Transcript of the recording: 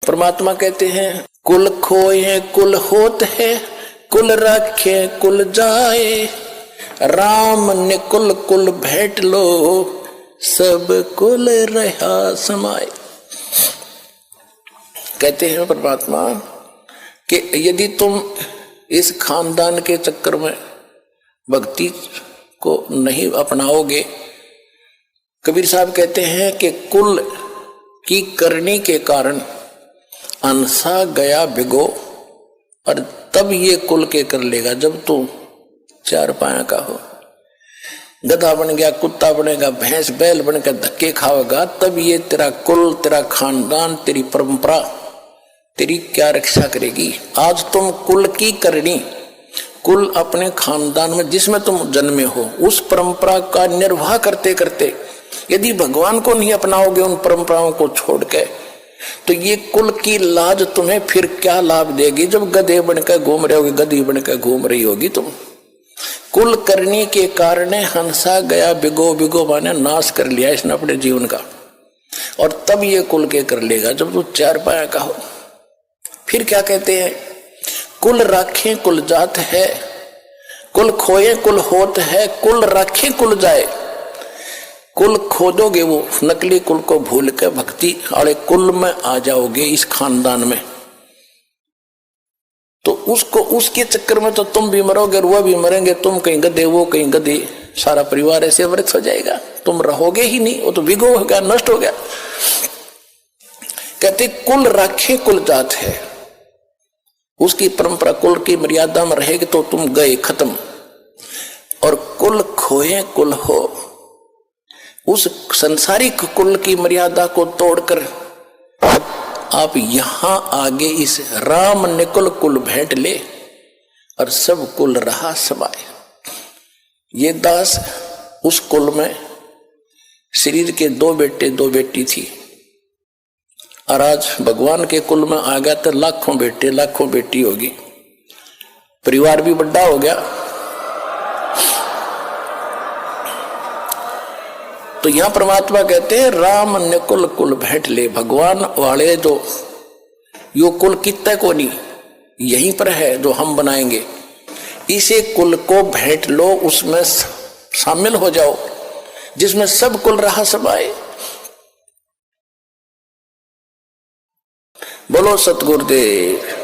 परमात्मा कहते हैं कुल खोए कुल होत है, कुल रखे कुल जाए, राम ने कुल कुल भेंट लो, सब कुल रहा समाए। कहते हैं परमात्मा कि यदि तुम इस खानदान के चक्कर में भक्ति को नहीं अपनाओगे, कबीर साहब कहते हैं कि कुल की करनी के कारण अंसा गया भिगो, और तब ये कुल के कर लेगा जब तू चार पाया का हो। गधा बन गया, कुत्ता बनेगा, भैंस बैल बनकर धक्के खाएगा, तब ये तेरा कुल, तेरा खानदान, तेरी परंपरा तेरी क्या रक्षा करेगी। आज तुम कुल की करनी, कुल अपने खानदान में जिसमें तुम जन्मे हो उस परंपरा का निर्वाह करते करते यदि भगवान को नहीं अपनाओगे, उन परंपराओं को छोड़ के, तो ये कुल की लाज तुम्हें फिर क्या लाभ देगी जब गधे बनकर घूम रहे होगे, गधी बनकर घूम रही होगी तुम। कुल करने के कारण हंसा गया भिगो, भिगो माने नाश कर लिया इसने अपने जीवन का, और तब ये कुल के कर लेगा जब तू चार पाया का हो। फिर क्या कहते हैं, कुल राखे कुल जात है, कुल खोए कुल होत है, कुल राखे कुल जाए। कुल खोजोगे वो नकली कुल को भूल के भक्ति वाले कुल में आ जाओगे इस खानदान में, तो उसको उसके चक्कर में तो तुम भी मरोगे और वह भी मरेंगे। तुम कहीं गधे, वो कहीं गधे, सारा परिवार ऐसे वृक्ष हो जाएगा, तुम रहोगे ही नहीं, वो तो विगो हो गया, नष्ट हो गया। कहते कुल राखे कुल जात है, उसकी परंपरा कुल की मर्यादा में रहेगी तो तुम गए खत्म। और कुल खोए कुल हो, उस संसारिक कुल की मर्यादा को तोड़कर आप यहां आगे इस राम ने कुल कुल भेंट ले, और सब कुल रहा समाए। ये दास उस कुल में शरीर के दो बेटे दो बेटी थी, और आज भगवान के कुल में आ गया तो लाखों बेटे लाखों बेटी होगी, परिवार भी बड़ा हो गया। तो यहां परमात्मा कहते हैं राम ने कुल कुल भेंट ले। भगवान वाले जो यो कुल कितने को नहीं यहीं पर है जो हम बनाएंगे, इसे कुल को भेंट लो, उसमें शामिल हो जाओ जिसमें सब कुल रहा समाए। बोलो सतगुरुदेव।